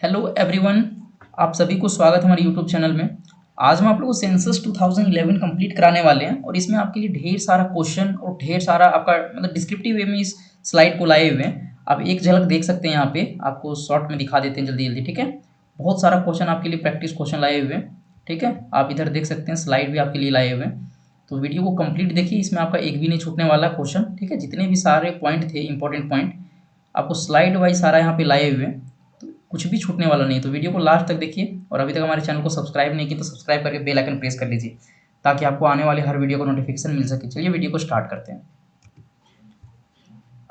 Hello everyone, आप सभी को स्वागत है हमारे यूट्यूब चैनल में। आज हम आप लोगों को सेंसस 2011 कंप्लीट कराने वाले हैं और इसमें आपके लिए ढेर सारा क्वेश्चन और ढेर सारा आपका मतलब डिस्क्रिप्टिव वे में इस स्लाइड को लाए हुए हैं। आप एक झलक देख सकते हैं, यहाँ पे आपको शॉर्ट में दिखा देते हैं जल्दी जल्दी। ठीक है, बहुत सारा क्वेश्चन आपके लिए प्रैक्टिस क्वेश्चन लाए हुए हैं। ठीक है, आप इधर देख सकते हैं, स्लाइड भी आपके लिए लाए हुए हैं। तो वीडियो को कंप्लीट देखिए, इसमें आपका एक भी नहीं छूटने वाला क्वेश्चन। ठीक है, जितने भी सारे पॉइंट थे, इंपॉर्टेंट पॉइंट आपको स्लाइड वाइज सारा यहाँ पे लाए हुए हैं, तो कुछ भी छूटने वाला नहीं। तो वीडियो को लास्ट तक देखिए और अभी तक हमारे चैनल को सब्सक्राइब नहीं किया तो सब्सक्राइब करके बेल आइकन प्रेस कर लीजिए ताकि आपको आने वाले हर वीडियो का नोटिफिकेशन मिल सके। चलिए वीडियो को स्टार्ट करते हैं।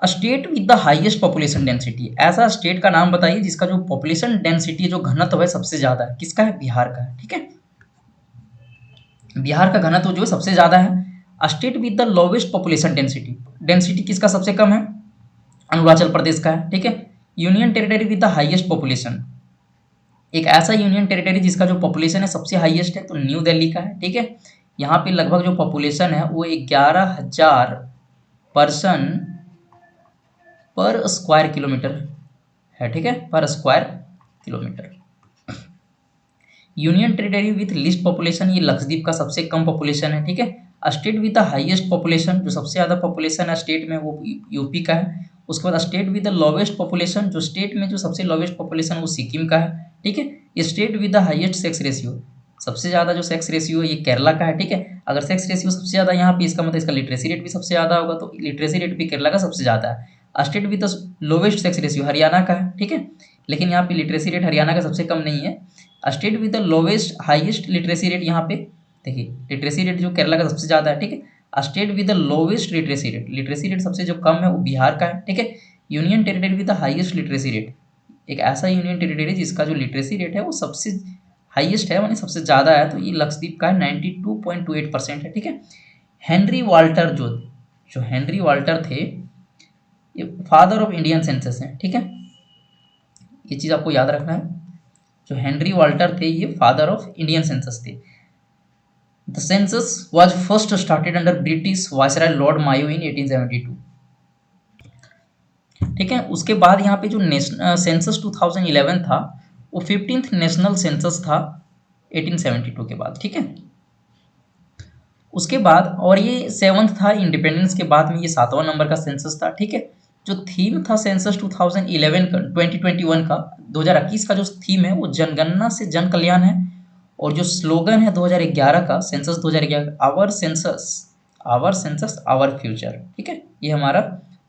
State with the highest population density, ऐसा स्टेट का नाम बताइए जिसका जो पॉपुलेशन डेंसिटी जो घनत्व है सबसे ज्यादा है। किसका है? बिहार का है। ठीक है, बिहार का घनत्व जो है सबसे ज्यादा है। State with the lowest population density, density किसका सबसे कम है? अरुणाचल प्रदेश का है। ठीक है, union territory with the highest population, एक ऐसा यूनियन टेरिटरी जिसका जो पॉपुलेशन है सबसे हाईएस्ट है, तो न्यू दिल्ली का है। ठीक है, यहाँ पे लगभग जो पॉपुलेशन है वो 11,000 पर्सन पर स्क्वायर किलोमीटर है। ठीक है, पर square kilometre. Union territory with list population, ये लक्षद्वीप का सबसे कम पॉपुलेशन है। ठीक है, state with the highest population, जो सबसे ज़्यादा पॉपुलेशन है स्टेट में वो यूपी का है। उसके बाद state with the lowest population, जो स्टेट में जो सबसे लोवेस्ट पॉपुलेशन वो सिक्किम का है। ठीक है, state with the highest sex ratio, सबसे ज़्यादा जो सेक्स रेशियो है ये केरला का है। ठीक है, अगर सेक्स रेशियो सबसे ज़्यादा यहाँ पे, इसका मतलब इसका लिटरेसी रेट भी सबसे ज़्यादा होगा, तो लिटरेसी रेट भी केरला का सबसे ज़्यादा है। State with the lowest sex ratio Haryana का है। ठीक है, लेकिन यहाँ पे लिटरेसी रेट हरियाणा का सबसे कम नहीं है। State with the lowest highest literacy rate, यहाँ पे देखिए लिटरेसी रेट जो केरला का सबसे ज़्यादा है। ठीक है, state with the lowest literacy rate, literacy rate सबसे जो कम है वो बिहार का है। ठीक है, union territory with the highest literacy rate, एक ऐसा यूनियन टेरिटरी जिसका जो लिटरेसी रेट है वो सबसे हाईएस्ट है, मानी सबसे ज़्यादा है, तो ये लक्षद्वीप का है, 92.28% है। ठीक है, हेनरी वाल्टर जो जो हेनरी वाल्टर थे, ये फादर ऑफ इंडियन सेंसस हैं। ठीक है, ये चीज़ आपको याद रखना है, जो हेनरी वाल्टर थे ये फादर ऑफ इंडियन सेंसस थे। The census was first started under British viceroy Lord Mayo in 1872। ठीक है, उसके बाद यहाँ पे जो सेंसस 2011 था वो 15th नेशनल सेंसस था 1872 के बाद। ठीक है, उसके बाद और ये 7th था इंडिपेंडेंस के बाद में, ये 7वां नंबर का सेंसस था। ठीक है, जो थीम था सेंसस 2011 का 2021 का 2021 का जो थीम है वो जनगणना से जन कल्याण है। और जो स्लोगन है 2011 का census 2011, our census our future. ठीक है, ये हमारा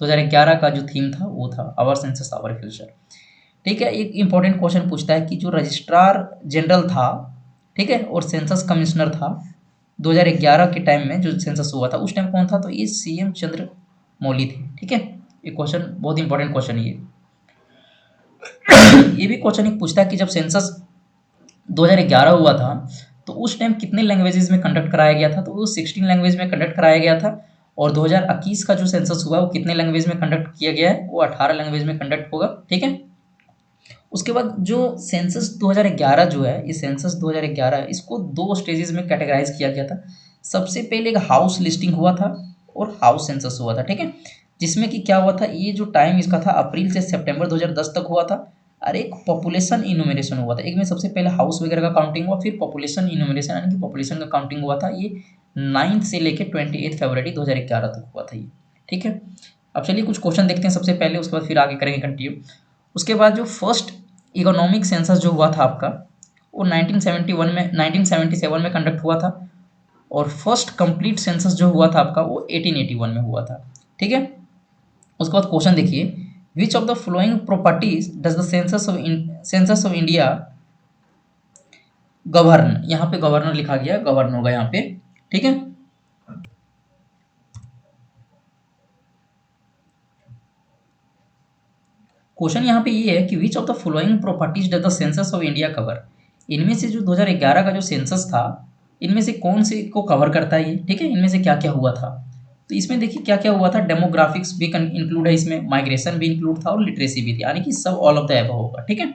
2011 का जो थीम था वो था आवर सेंसस आवर फ्यूचर। ठीक है, एक इंपॉर्टेंट क्वेश्चन पूछता है कि जो रजिस्ट्रार जनरल था, ठीक है, और सेंसस कमिश्नर था 2011 के टाइम में, जो सेंसस हुआ था उस टाइम कौन था? तो ये सीएम चंद्र मौली थे। ठीक है, ये क्वेश्चन बहुत इंपॉर्टेंट क्वेश्चन है ये। ये भी क्वेश्चन एक पूछता है कि जब सेंसस 2011 हुआ था तो उस टाइम कितने लैंग्वेजेस में कंडक्ट कराया गया था? तो वो 16 लैंग्वेज में कंडक्ट कराया गया था। और 2021 का जो सेंसस हुआ वो कितने लैंग्वेज में कंडक्ट किया गया है? वो 18 लैंग्वेज में कंडक्ट होगा। ठीक है, उसके बाद जो सेंसस 2011 जो है, ये सेंसस 2011 है, इसको दो स्टेजेस में कैटेगराइज किया गया था। सबसे पहले एक हाउस लिस्टिंग हुआ था और हाउस सेंसस हुआ था। ठीक है, जिसमें कि क्या हुआ था, ये जो टाइम इसका था अप्रैल से सितंबर 2010 तक हुआ था। और एक पॉपुलेशन इन्यूमरेशन हुआ था, एक में सबसे पहले हाउस वगैरह का काउंटिंग हुआ, फिर पॉपुलेशन इन्यूमरेशन यानी कि पॉपुलेशन का काउंटिंग हुआ था। ये 9 से लेकर 28 फरवरी 2011 तक हुआ था ये। ठीक है, अब चलिए कुछ क्वेश्चन देखते हैं सबसे पहले, उसके बाद फिर आगे करेंगे कंटिन्यू। उसके बाद जो फर्स्ट इकोनॉमिक सेंसस जो हुआ था आपका वो 1971 में 1977 में कंडक्ट हुआ था। और फर्स्ट कंप्लीट सेंसस जो हुआ था आपका वो 1881 में हुआ था। ठीक है, उसके बाद क्वेश्चन देखिए, विच of the following properties does the census of India govern, यहाँ पे गवर्नर लिखा गया, गवर्न होगा यहाँ पे। ठीक है, क्वेश्चन यहाँ पे ये है कि विच of the following properties does the census of India cover, इनमें से जो 2011 का जो सेंसस था इनमें से कौन से को कवर करता है ये? ठीक है, इनमें से क्या क्या हुआ था? तो इसमें देखिए क्या क्या हुआ था, डेमोग्राफिक्स भी इंक्लूड है इसमें, माइग्रेशन भी इंक्लूड था और लिटरेसी भी थी, यानी कि सब ऑल ऑफ द एबव होगा। ठीक है,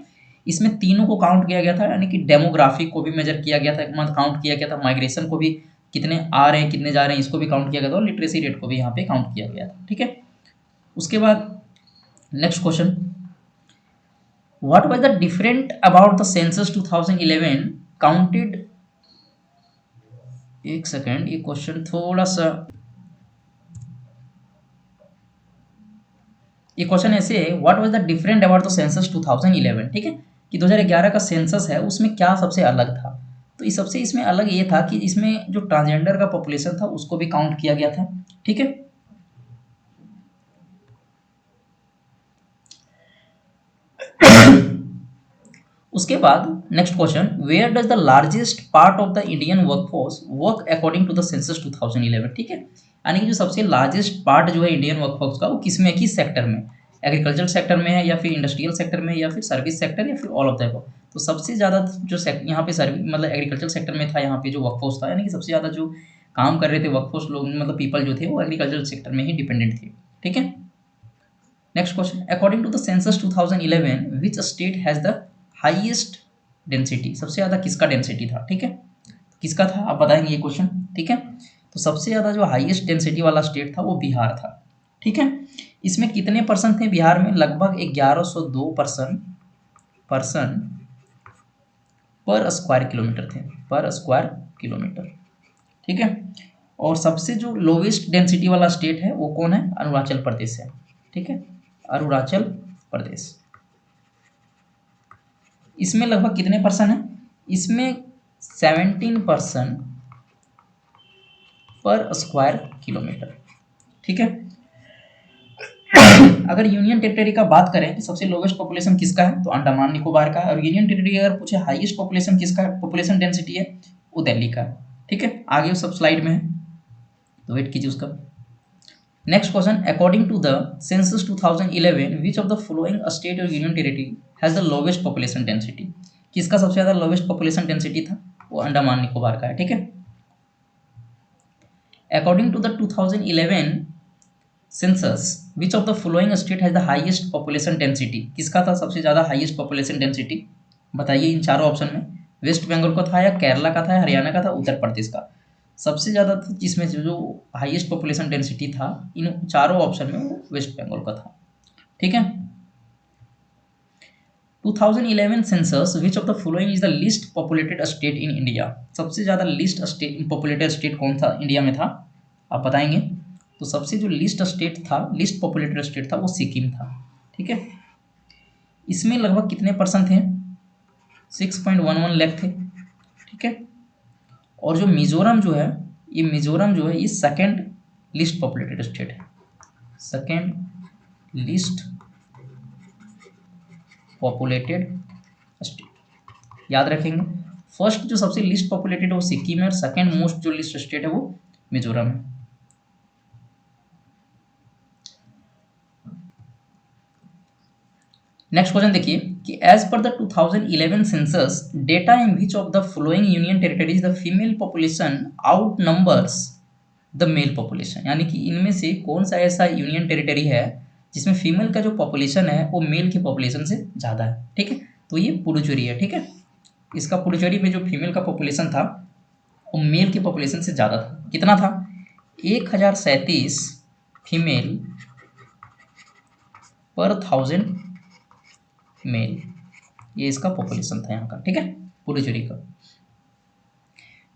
इसमें तीनों को काउंट किया गया था, यानी कि डेमोग्राफिक को भी मेजर किया गया था, मतलब काउंट किया गया था, माइग्रेशन को भी, कितने आ रहे हैं कितने जा रहे हैं इसको भी काउंट किया गया था, और लिटरेसी रेट को भी यहाँ पे काउंट किया गया था। ठीक है, उसके बाद next question, what was the different about the census 2011 counted. एक सेकेंड, ये क्वेश्चन थोड़ा सा, ये क्वेश्चन ऐसे है, what was the different about the census 2011, ठीक है, कि 2011 का सेंसस है उसमें क्या सबसे अलग था। तो इस सबसे इसमें अलग ये था कि इसमें जो ट्रांसजेंडर का पॉपुलेशन था उसको भी काउंट किया गया था, ठीक है। उसके बाद next question, where does the largest part of the Indian workforce work according to the census 2011, ठीक है। यानी कि जो सबसे लार्जेस्ट पार्ट जो है इंडियन वर्कफोर्स का वो किस में, किस सेक्टर में, एग्रीकल्चर सेक्टर में है या फिर इंडस्ट्रियल सेक्टर में या फिर सर्विस सेक्टर या फिर ऑल ऑफ द अबव। तो सबसे ज़्यादा जो यहाँ पे सर्विस मतलब एग्रीकल्चर सेक्टर में था, यहाँ पे जो वर्कफोर्स था, यानी कि सबसे ज़्यादा जो काम कर रहे थे वर्कफोर्स लोग मतलब पीपल जो थे वो एग्रीकल्चर सेक्टर में ही डिपेंडेंट थे, ठीक है। Next question, according to the census 2011 which state has the highest density, सबसे ज़्यादा किसका डेंसिटी था, ठीक है, किसका था आप बताएंगे ये क्वेश्चन, ठीक है। तो सबसे ज़्यादा जो हाईएस्ट डेंसिटी वाला स्टेट था वो बिहार था, ठीक है। इसमें कितने परसेंट थे बिहार में, लगभग 1102 पर्सन पर स्क्वायर किलोमीटर थे, पर स्क्वायर किलोमीटर, ठीक है। और सबसे जो लोवेस्ट डेंसिटी वाला स्टेट है वो कौन है, अरुणाचल प्रदेश है, ठीक है, अरुणाचल प्रदेश। इसमें लगभग कितने परसेंट है, इसमें 17% पर स्क्वायर किलोमीटर, ठीक है। अगर यूनियन टेरिटरी का बात करें कि सबसे लोवेस्ट पॉपुलेशन किसका है, तो अंडमान निकोबार का है। और यूनियन टेरिटरी अगर पूछे हाईएस्ट पॉपुलेशन किसका है, पॉपुलेशन डेंसिटी है, वो दिल्ली का है, ठीक है। आगे वो सब स्लाइड में है, तो वेट कीजिए उसका। Next question, according to the census 2011 which of the following state और union territory has the lowest population density, किसका सबसे ज्यादा लोवेस्ट पॉपुलेशन डेंसिटी था, वो अंडमान निकोबार का है, ठीक है। According to the 2011 census which of the following state has the highest population density, किसका था सबसे ज्यादा हाईएस्ट पॉपुलेशन डेंसिटी, बताइए इन चारों ऑप्शन में, वेस्ट बंगाल का था या केरला का था या हरियाणा का था, उत्तर प्रदेश का। सबसे ज़्यादा जिसमें जो हाईएस्ट पॉपुलेशन डेंसिटी था इन चारों ऑप्शन में वो वेस्ट बंगाल का था, ठीक है। 2011 census which of the following is the least populated state in India, सबसे ज़्यादा लीस्ट स्टेट पॉपुलेटेड स्टेट कौन था इंडिया में था, आप बताएंगे। तो सबसे जो लीस्ट स्टेट था, लीस्ट पॉपुलेटेड स्टेट था वो सिक्किम था, ठीक है। इसमें लगभग कितने परसेंट थे, 6.11 लाख थे, ठीक है। और जो मिजोरम जो है, ये मिजोरम जो है ये सेकंड लिस्ट पॉपुलेटेड स्टेट है, सेकंड लिस्ट पॉपुलेटेड स्टेट, याद रखेंगे। फर्स्ट जो सबसे लिस्ट पॉपुलेटेड है वो सिक्किम है और सेकंड मोस्ट जो लिस्ट स्टेट है वो मिजोरम है। नेक्स्ट क्वेश्चन देखिए कि as per the 2011 census data in which of the following union territories the female population outnumbers the male population, यानी कि इनमें से कौन सा ऐसा यूनियन टेरिटरी है जिसमें फीमेल का जो पॉपुलेशन है वो मेल की पॉपुलेशन से ज़्यादा है, ठीक है। तो ये पुडुचेरी है, ठीक है। इसका पुडुचेरी में जो फीमेल का पॉपुलेशन था वो मेल की पॉपुलेशन से ज़्यादा था, कितना था, 1037 फीमेल पर 1000 मेल, ये इसका पॉपुलेशन था यहाँ का, ठीक है, पुडुचेरी का।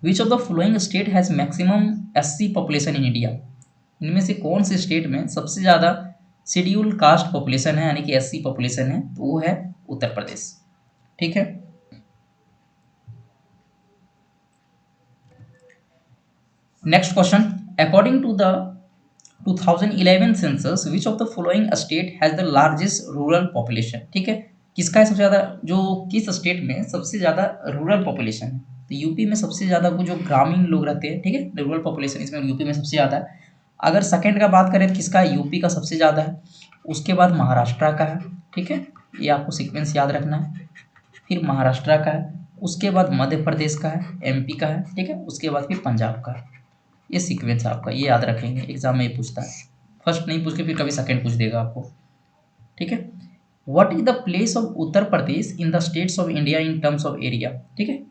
विच of the following state has maximum SC population in India, इनमें से कौन से स्टेट में सबसे ज़्यादा शेड्यूल कास्ट पॉपुलेशन है यानी कि एससी पॉपुलेशन है, तो वो है उत्तर प्रदेश, ठीक है। Next question, according to the 2011 census which of the following state has the largest rural population, ठीक है, किसका है सबसे ज़्यादा, जो किस स्टेट में सबसे ज़्यादा रूरल पॉपुलेशन है, तो यूपी में सबसे ज़्यादा वो जो ग्रामीण लोग रहते हैं, ठीक है, रूरल पॉपुलेशन इसमें यूपी में सबसे ज़्यादा है। अगर सेकंड का बात करें तो किसका है, यूपी का सबसे ज़्यादा है, उसके बाद महाराष्ट्र का है, ठीक है, ये आपको सीक्वेंस याद रखना है। फिर महाराष्ट्र का है, उसके बाद मध्य प्रदेश का है, एमपी का है, ठीक है, उसके बाद फिर पंजाब का है। ये सीक्वेंस आपका, ये याद रखेंगे, एग्जाम में ये पूछता है, फर्स्ट नहीं पूछ के फिर कभी सेकंड पूछ देगा आपको, ठीक है। What is the place of Uttar Pradesh in the states of India in terms of area, ठीक है,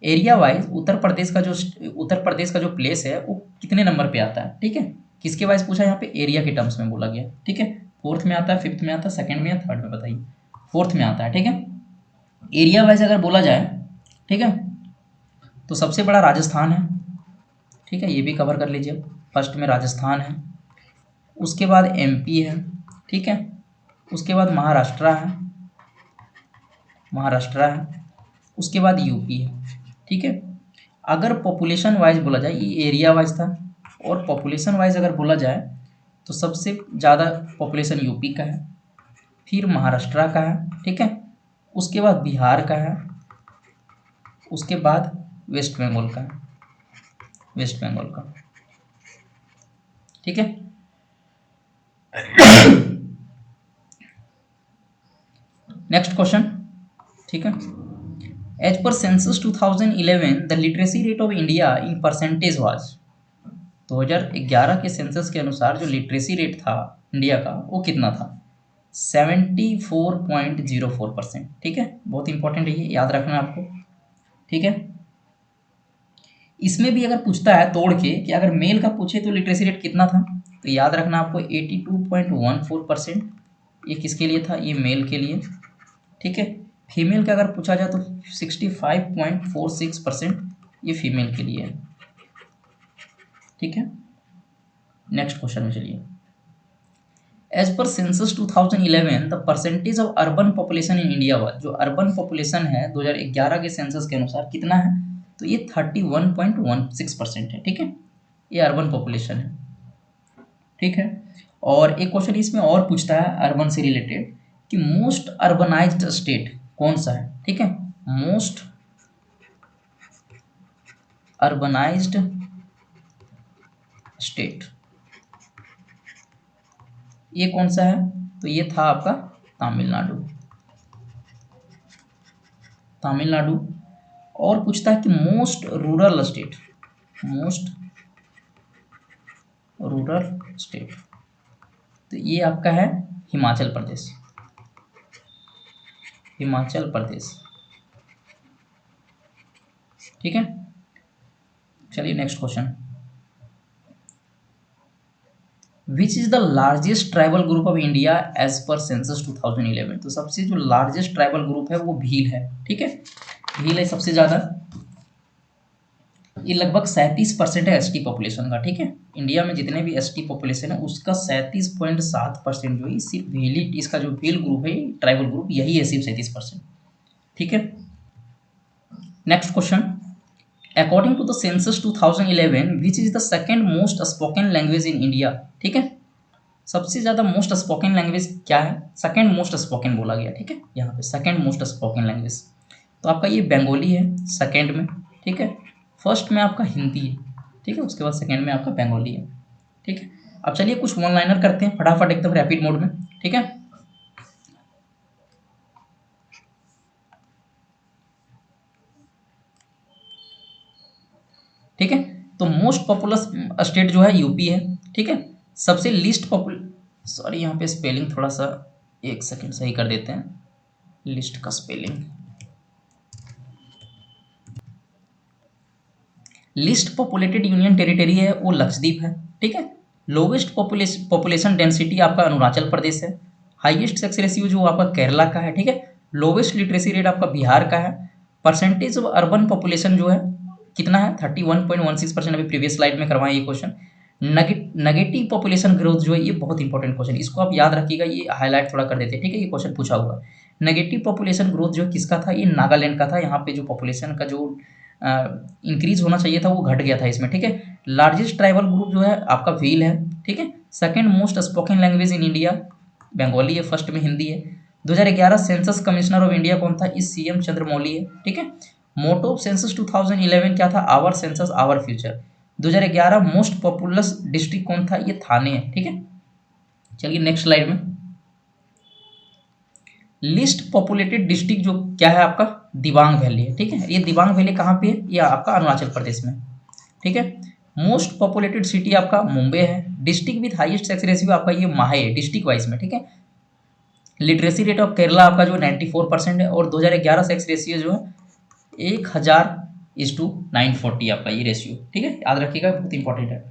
एरिया वाइज उत्तर प्रदेश का जो प्लेस है वो कितने नंबर पे आता है, ठीक है, किसके वाइज पूछा यहाँ पे, एरिया के टर्म्स में बोला गया, ठीक है। फोर्थ में आता है, फिफ्थ में आता है, सेकंड में या थर्ड में, बताइए। 4th में आता है, ठीक है। एरिया वाइज अगर बोला जाए, ठीक है, तो सबसे बड़ा राजस्थान है, ठीक है, ये भी कवर कर लीजिए। फर्स्ट में राजस्थान है, उसके बाद एमपी है, ठीक है, उसके बाद महाराष्ट्र है, उसके बाद यूपी है, ठीक है। अगर पॉपुलेशन वाइज बोला जाए, ये एरिया वाइज था, और पॉपुलेशन वाइज अगर बोला जाए तो सबसे ज़्यादा पॉपुलेशन यूपी का है, फिर महाराष्ट्र का है, ठीक है, उसके बाद बिहार का है, उसके बाद वेस्ट बंगाल का है, वेस्ट बंगाल का, ठीक है। नेक्स्ट क्वेश्चन, ठीक है। As per census 2011 the literacy rate of India in percentage was, 2011 के सेंसस के अनुसार जो लिटरेसी रेट था इंडिया का वो कितना था? 74.04%, ठीक है। बहुत इंपॉर्टेंट है ये, याद रखना है आपको, ठीक है। इसमें भी अगर पूछता है तोड़ के कि अगर मेल का पूछे तो लिटरेसी रेट कितना था, तो याद रखना आपको 82.14%, ये किसके लिए था? ये मेल के लिए, ठीक है। फीमेल का अगर पूछा जाए तो 65.46%, ये फीमेल के लिए है, ठीक है। नेक्स्ट क्वेश्चन में चलिए। As per census 2011 the percentage of urban population in India was, जो अर्बन पॉपुलेशन है 2011 के सेंसस के अनुसार कितना है? तो ये 31.16% है, ठीक है। ये अर्बन पॉपुलेशन है, ठीक है। और एक क्वेश्चन इसमें और पूछता है अर्बन से रिलेटेड कि मोस्ट अर्बनाइज्ड स्टेट कौन सा है, ठीक है। मोस्ट अर्बनाइज्ड स्टेट ये कौन सा है? तो ये था आपका तमिलनाडु, तमिलनाडु। और पूछता है कि most rural state, most rural state, तो ये आपका है हिमाचल प्रदेश, हिमाचल प्रदेश, ठीक है। चलिए next question. Which is the largest tribal group of India as per census 2011, तो सबसे जो लार्जेस्ट ट्राइबल ग्रुप है वो भील है, ठीक है। भील है सबसे ज्यादा, ये लगभग 37% है एसटी पॉपुलेशन का, ठीक है। इंडिया में जितने भी एसटी पॉपुलेशन है उसका 37.7% जो है सिर्फ भीली, इसका जो भील ग्रुप है ट्राइबल ग्रुप यही है, सिर्फ 37%, ठीक है। Next question. According to the census 2011 which is the second most spoken language in India, ठीक है। सबसे ज्यादा मोस्ट स्पोकन लैंग्वेज क्या है? सेकेंड मोस्ट स्पोकन बोला गया, ठीक है, यहाँ पे सेकेंड मोस्ट स्पोकन लैंग्वेज, तो आपका ये बंगाली है सेकेंड में, ठीक है। फर्स्ट में आपका हिंदी है, ठीक है, उसके बाद सेकेंड में आपका बंगाली है, ठीक है। अब चलिए कुछ वन लाइनर करते हैं फटाफट एकदम रैपिड मोड में, ठीक है। ठीक है, तो मोस्ट पॉपुलस स्टेट जो है यूपी है, ठीक है। सबसे लिस्ट पॉपुलर, सॉरी यहाँ पे स्पेलिंग थोड़ा सा, एक सेकंड सही कर देते हैं लिस्ट का spelling. List populated union territory है वो लक्षद्वीप है, ठीक है। लोवेस्ट पॉपुलेशन डेंसिटी आपका अरुणाचल प्रदेश है। हाईएस्ट सेक्स रेशियो जो आपका केरला का है, ठीक है। लोवेस्ट लिटरेसी रेट आपका बिहार का है। परसेंटेज ऑफ अर्बन पॉपुलेशन जो है कितना है? 31.16%, अभी प्रीवियस स्लाइड में करवाएं ये क्वेश्चन। नेगेटिव पॉपुलेशन ग्रोथ जो है ये बहुत इंपॉर्टेंट क्वेश्चन, इसको आप याद रखिएगा, ये हाईलाइट थोड़ा कर देते हैं, ठीक है। ये क्वेश्चन पूछा हुआ है। नेगेटिव पॉपुलेशन ग्रोथ जो किसका था? ये नागालैंड का था। यहाँ पे जो पॉपुलेशन का जो इंक्रीज होना चाहिए था वो घट गया था इसमें, ठीक है। लार्जेस्ट ट्राइबल ग्रुप जो है आपका भील है, ठीक है। Second most spoken language in India Bengali है, फर्स्ट में हिंदी है। 2011 सेंसस कमिश्नर ऑफ इंडिया कौन था? इस सीएम चंद्रमौली है, ठीक है। मोटो ऑफ सेंसस 2011 क्या था? Our census our future. 2011 most populous district कौन था? ये थाने है, ठीक है। चलिए नेक्स्ट स्लाइड में। लिस्ट पॉपुलेटेड डिस्ट्रिक्ट जो क्या है आपका? दिबांग वैली है, ठीक है। ये दिबांग वैली कहाँ पे है? ये आपका अरुणाचल प्रदेश में, ठीक है। मोस्ट पॉपुलेटेड सिटी आपका मुंबई है। District with highest sex ratio आपका ये माहे है डिस्ट्रिक्ट वाइज में, ठीक है। लिटरेसी रेट ऑफ केरला आपका जो 94% है, और 2011 सेक्स रेशियो जो है 1000:940 आपका ये रेशियो, ठीक है, याद रखिएगा, बहुत इंपॉर्टेंट है।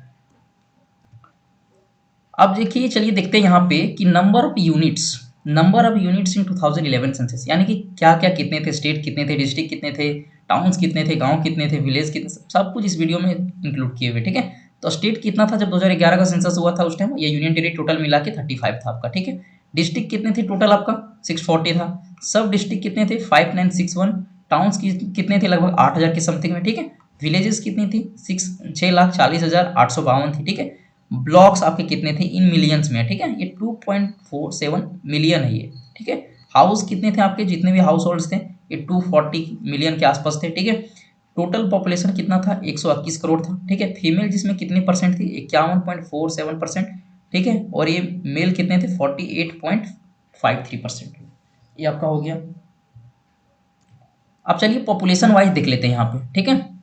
अब देखिए, चलिए देखते हैं यहाँ पे कि number of units number of units in 2011 census, यानी कि क्या क्या कितने थे, स्टेट कितने थे, डिस्ट्रिक्ट कितने थे, टाउन्स कितने थे, गांव कितने थे, विलेज कितने, सब कुछ इस वीडियो में इंक्लूड किए हुए, ठीक है। तो स्टेट कितना था जब 2011 का सेंसस हुआ था उस टाइम, ये यूनियन टेरिटरी टोटल मिला के 35 था आपका, ठीक है। डिस्ट्रिक्ट कितने थे टोटल आपका 640 था। सब डिस्ट्रिक्ट कितने थे 5961। टाउन्स कितने थे लगभग 8000 के समथिंग में, ठीक है। विलेजेस कितनी थी 6,40,852 थी, ठीक है। ब्लॉक्स आपके कितने थे इन मिलियंस में, ठीक है। ये 2.47 मिलियन है ये, ठीक है। हाउस कितने थे आपके, जितने भी हाउस होल्ड्स थे ये 240 मिलियन के आसपास थे, ठीक है। टोटल पॉपुलेशन कितना था 121 करोड़ था, ठीक है। फीमेल जिसमें कितनी परसेंट थी 51.47%, ठीक है। और ये मेल कितने थे 48.53%। ये आपका हो गया। अब चलिए पॉपुलेशन वाइज देख लेते हैं यहाँ पे, ठीक है।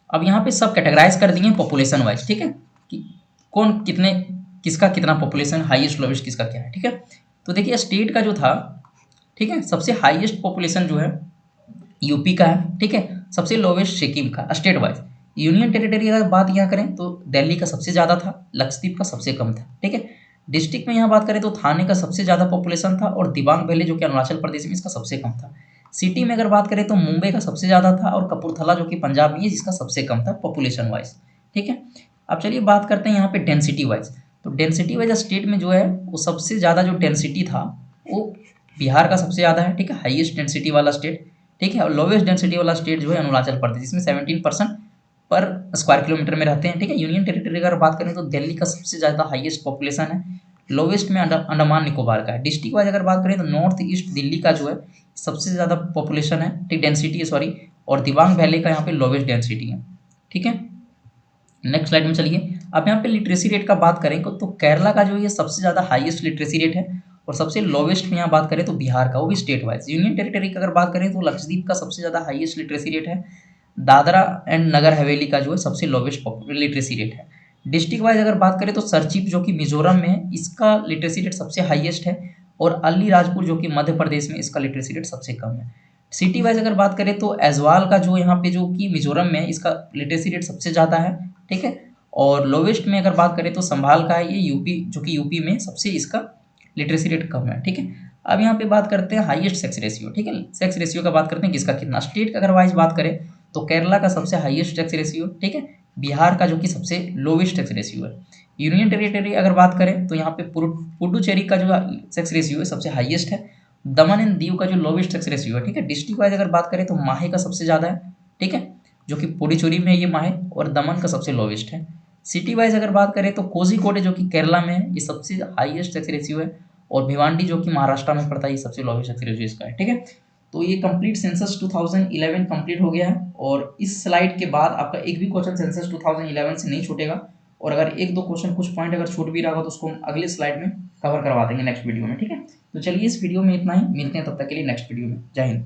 अब यहाँ पे सब कैटेगराइज कर दिए पॉपुलेशन वाइज, ठीक है, कि कौन कितने, किसका कितना पॉपुलेशन, हाईएस्ट लोवेस्ट किसका क्या है, ठीक है। तो देखिए स्टेट का जो था, ठीक है, सबसे हाईएस्ट पॉपुलेशन जो है यूपी का है, ठीक है। सबसे लोवेस्ट सिक्किम का स्टेट वाइज। यूनियन टेरिटरी अगर बात यहाँ करें तो दिल्ली का सबसे ज़्यादा था, लक्षद्वीप का सबसे कम था, ठीक है। डिस्ट्रिक्ट में यहाँ बात करें तो थाने का सबसे ज़्यादा पॉपुलेशन था और दिबांग वैली जो कि अरुणाचल प्रदेश में इसका सबसे कम था। सिटी में अगर बात करें तो मुंबई का सबसे ज़्यादा था और कपूरथला जो कि पंजाब में है जिसका सबसे कम था पॉपुलेशन वाइज, ठीक है। अब चलिए बात करते हैं यहाँ पे डेंसिटी वाइज। तो डेंसिटी वाइज स्टेट में जो है वो सबसे ज़्यादा जो डेंसिटी था वो बिहार का सबसे ज़्यादा है, ठीक है, हाईएस्ट डेंसिटी वाला स्टेट, ठीक है। और लोवेस्ट डेंसिटी वाला स्टेट जो है अरुणाचल प्रदेश, जिसमें 17% पर स्क्वायर किलोमीटर में रहते हैं, ठीक है। यूनियन टेरिटरी अगर बात करें तो दिल्ली का सबसे ज़्यादा हाईएस्ट पॉपुलेशन है। लोवेस्ट में अंडमान निकोबार का है। डिस्ट्रिक्ट वाइज अगर बात करें तो नॉर्थ ईस्ट दिल्ली का जो है सबसे ज़्यादा पॉपुलेशन है, ठीक, डेंसिटी है सॉरी, और दिबांग वैली का यहाँ पे लोवेस्ट डेंसिटी है, ठीक है। नेक्स्ट स्लाइड में चलिए। अब यहाँ पे लिटरेसी रेट का बात करें तो केरला का जो ये सबसे ज़्यादा हाईएस्ट लिटरेसी रेट है और सबसे लोवेस्ट में यहाँ बात करें तो बिहार का, वो भी स्टेट वाइज। यूनियन टेरिटरी की अगर बात करें तो लक्षद्वीप का सबसे ज़्यादा हाईएस्ट लिटरेसी रेट है। दादरा एंड नगर हवेली का जो है सबसे लोवेस्ट लिटरेसी रेट है। डिस्ट्रिक्ट वाइज अगर बात करें तो सरचिप जो कि मिजोरम में है इसका लिटरेसी रेट सबसे हाईएस्ट है और अलीराजपुर जो कि मध्य प्रदेश में इसका लिटरेसी रेट सबसे कम है। सिटी वाइज अगर बात करें तो ऐजवाल का जो यहाँ पे जो कि मिजोरम में है इसका लिटरेसी रेट सबसे ज़्यादा है, ठीक है। और लोवेस्ट में अगर बात करें तो संभाल का है ये यूपी, जो कि यूपी में सबसे इसका लिटरेसी रेट कम है, ठीक है। अब यहाँ पे बात करते हैं हाईएस्ट सेक्स रेशियो, ठीक है। सेक्स रेशियो का बात करते हैं किसका कितना। स्टेट का अगर वाइज बात करें तो केरला का सबसे हाईएस्ट सेक्स रेशियो, ठीक है। बिहार का जो कि सबसे लोवेस्ट सेक्स रेशियो है। यूनियन टेरिटरी अगर बात करें तो यहाँ पे पुडुचेरी का जो सेक्स रेशियो है सबसे हाईएस्ट है। दमन एंड दीव का जो लोवेस्ट सेक्स रेशियो है, ठीक है। डिस्ट्रिक्ट वाइज अगर बात करें तो माहे का सबसे ज़्यादा है, ठीक है, जो कि पुडुचेरी में है ये माहे, और दमन का सबसे लोवेस्ट है। सिटी वाइज अगर बात करें तो कोझिकोड जो कि केरला में है ये सबसे हाईएस्ट सेक्स रेशियो है और भिवांडी जो कि महाराष्ट्र में पड़ता है ये सबसे लोवेस्ट सेक्स रेशियो इसका है, ठीक है। तो ये कंप्लीट सेंसस 2011 कंप्लीट हो गया है और इस स्लाइड के बाद आपका एक भी क्वेश्चन सेंसस 2011 से नहीं छूटेगा और अगर एक दो क्वेश्चन कुछ पॉइंट अगर छूट भी रहा हो तो उसको हम अगले स्लाइड में कवर करवा देंगे नेक्स्ट वीडियो में, ठीक है। तो चलिए इस वीडियो में इतना ही, मिलते हैं तब तक के लिए नेक्स्ट वीडियो में। जय हिंद।